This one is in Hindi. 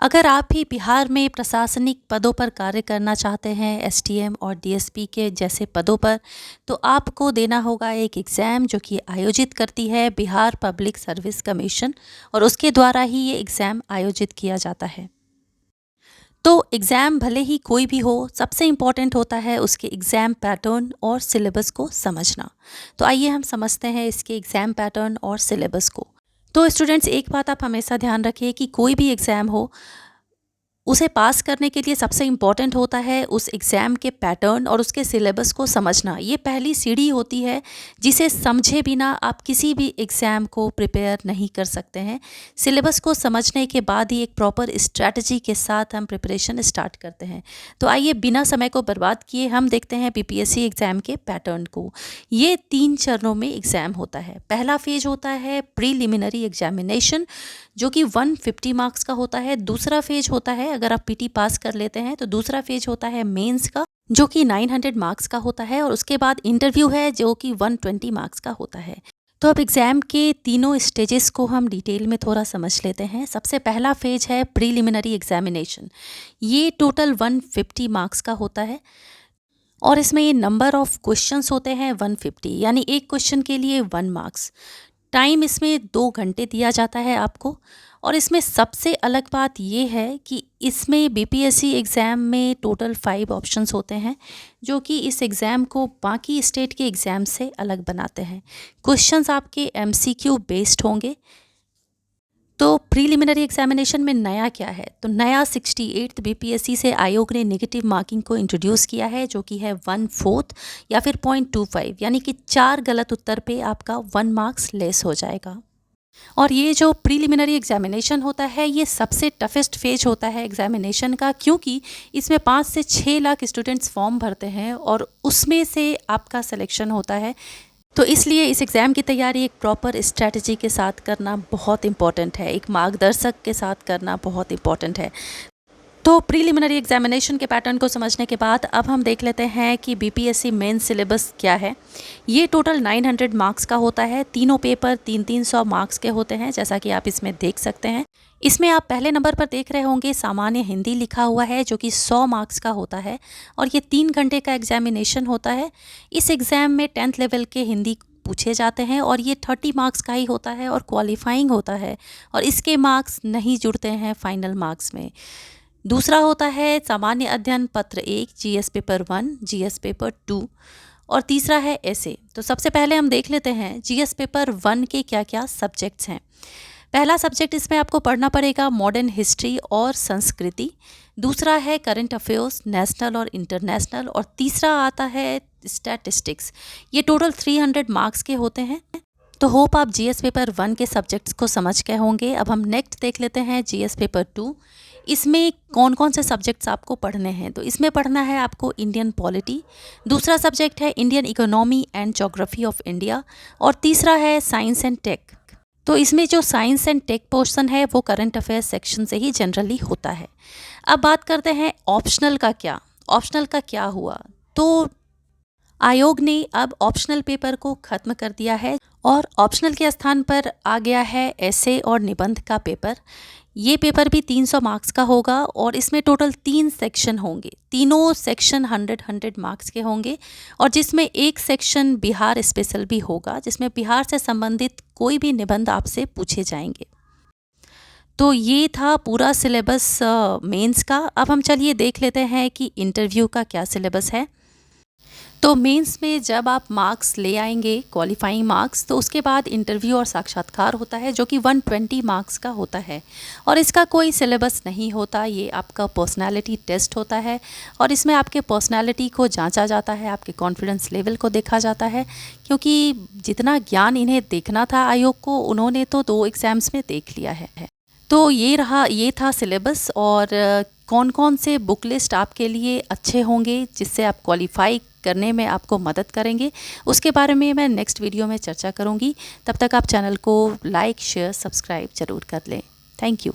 अगर आप भी बिहार में प्रशासनिक पदों पर कार्य करना चाहते हैं, एसडीएम और डीएसपी के जैसे पदों पर, तो आपको देना होगा एक एग्ज़ाम जो कि आयोजित करती है बिहार पब्लिक सर्विस कमीशन, और उसके द्वारा ही ये एग्ज़ाम आयोजित किया जाता है। तो एग्ज़ाम भले ही कोई भी हो, सबसे इम्पॉर्टेंट होता है उसके एग्ज़ाम पैटर्न और सिलेबस को समझना। तो आइए हम समझते हैं इसके एग्ज़ाम पैटर्न और सिलेबस को। तो स्टूडेंट्स, एक बात आप हमेशा ध्यान रखिए कि कोई भी एग्ज़ाम हो, उसे पास करने के लिए सबसे इम्पॉर्टेंट होता है उस एग्ज़ाम के पैटर्न और उसके सिलेबस को समझना। ये पहली सीढ़ी होती है जिसे समझे बिना आप किसी भी एग्ज़ाम को प्रिपेयर नहीं कर सकते हैं। सिलेबस को समझने के बाद ही एक प्रॉपर स्ट्रैटेजी के साथ हम प्रिपरेशन स्टार्ट करते हैं। तो आइए बिना समय को बर्बाद किए हम देखते हैं बीपीएससी एग्ज़ाम के पैटर्न को। ये 3 चरणों में एग्ज़ाम होता है। पहला फेज होता है प्रीलिमिनरी एग्जामिनेशन, जो कि 150 मार्क्स का होता है। दूसरा फेज होता है, अगर आप पीटी पास कर लेते हैं तो दूसरा फेज होता है मेंस का, जो कि 900 मार्क्स का होता है, और उसके बाद इंटरव्यू है जो कि 120 मार्क्स का होता है। तो अब एग्ज़ाम के तीनों स्टेजेस को हम डिटेल में थोड़ा समझ लेते हैं। सबसे पहला फेज है प्रीलिमिनरी एग्जामिनेशन। ये टोटल 150 मार्क्स का होता है, और इसमें ये नंबर ऑफ क्वेश्चंस होते हैं 150, यानी एक क्वेश्चन के लिए 1 मार्क्स। टाइम इसमें 2 घंटे दिया जाता है आपको। और इसमें सबसे अलग बात ये है कि इसमें बीपीएससी एग्ज़ाम में टोटल 5 ऑप्शंस होते हैं, जो कि इस एग्ज़ाम को बाकी स्टेट के एग्ज़ाम से अलग बनाते हैं। क्वेश्चंस आपके एमसीक्यू बेस्ड होंगे। तो प्रीलिमिनरी एग्जामिनेशन में नया क्या है? तो नया 68th बीपीएससी से आयोग ने नेगेटिव मार्किंग को इंट्रोड्यूस किया है, जो कि है 1/4 या फिर 0.25, यानी कि 4 गलत उत्तर पे आपका 1 मार्क्स लेस हो जाएगा। और ये जो प्रीलिमिनरी एग्जामिनेशन होता है, ये सबसे टफेस्ट फेज होता है एग्जामिनेशन का, क्योंकि इसमें 5 से 6 लाख स्टूडेंट्स फॉर्म भरते हैं और उसमें से आपका सिलेक्शन होता है। तो इसलिए इस एग्ज़ाम की तैयारी एक प्रॉपर स्ट्रैटेजी के साथ करना बहुत इम्पॉर्टेंट है, एक मार्गदर्शक के साथ करना बहुत इम्पॉर्टेंट है। तो प्रीलिमिनरी एग्जामिनेशन के पैटर्न को समझने के बाद अब हम देख लेते हैं कि बीपीएससी मेन सिलेबस क्या है। ये टोटल 900 मार्क्स का होता है। तीनों पेपर 300 मार्क्स के होते हैं, जैसा कि आप इसमें देख सकते हैं। इसमें आप पहले नंबर पर देख रहे होंगे सामान्य हिंदी लिखा हुआ है, जो कि 100 मार्क्स का होता है, और ये 3 घंटे का एग्जामिनेशन होता है। इस एग्ज़ाम में 10th लेवल के हिंदी पूछे जाते हैं, और ये 30 मार्क्स का ही होता है और क्वालिफाइंग होता है, और इसके मार्क्स नहीं जुड़ते हैं फाइनल मार्क्स में। दूसरा होता है सामान्य अध्ययन पत्र 1, जीएस पेपर 1, जीएस पेपर 2, और तीसरा है ऐसे। तो सबसे पहले हम देख लेते हैं जीएस पेपर 1 के क्या क्या सब्जेक्ट्स हैं। पहला सब्जेक्ट इसमें आपको पढ़ना पड़ेगा मॉडर्न हिस्ट्री और संस्कृति। दूसरा है करंट अफेयर्स, नेशनल और इंटरनेशनल, और तीसरा आता है स्टैटिस्टिक्स। ये टोटल 300 मार्क्स के होते हैं। तो होप आप जीएस पेपर 1 के सब्जेक्ट्स को समझ गए होंगे। अब हम नेक्स्ट देख लेते हैं जीएस पेपर 2। इसमें कौन कौन से सब्जेक्ट्स आपको पढ़ने हैं? तो इसमें पढ़ना है आपको इंडियन पॉलिटी, दूसरा सब्जेक्ट है Indian economy and geography of India, और तीसरा है साइंस एंड टेक। तो इसमें जो साइंस एंड टेक पोर्शन है वो करंट अफेयर्स सेक्शन से ही जनरली होता है। अब बात करते हैं ऑप्शनल का क्या। ऑप्शनल का क्या हुआ? तो आयोग ने अब ऑप्शनल पेपर को ख़त्म कर दिया है, और ऑप्शनल के स्थान पर आ गया है ऐसे और निबंध का पेपर। ये पेपर भी 300 मार्क्स का होगा, और इसमें टोटल 3 सेक्शन होंगे। तीनों सेक्शन 100 मार्क्स के होंगे, और जिसमें एक सेक्शन बिहार स्पेशल भी होगा, जिसमें बिहार से संबंधित कोई भी निबंध आपसे पूछे जाएंगे। तो ये था पूरा सिलेबस मेंस का। अब हम चलिए देख लेते हैं कि इंटरव्यू का क्या सिलेबस है। तो मेंस में जब आप मार्क्स ले आएंगे, क्वालिफाइंग मार्क्स, तो उसके बाद इंटरव्यू और साक्षात्कार होता है, जो कि 120 मार्क्स का होता है, और इसका कोई सिलेबस नहीं होता। ये आपका पर्सनालिटी टेस्ट होता है, और इसमें आपके पर्सनालिटी को जांचा जाता है, आपके कॉन्फिडेंस लेवल को देखा जाता है, क्योंकि जितना ज्ञान इन्हें देखना था आयोग को, उन्होंने तो 2 एग्ज़ाम्स में देख लिया है। तो ये था सिलेबस, और कौन कौन से बुक लिस्ट आपके लिए अच्छे होंगे जिससे आप क्वालिफाई करने में आपको मदद करेंगे, उसके बारे में मैं नेक्स्ट वीडियो में चर्चा करूंगी। तब तक आप चैनल को लाइक, शेयर, सब्सक्राइब ज़रूर कर लें। Thank you.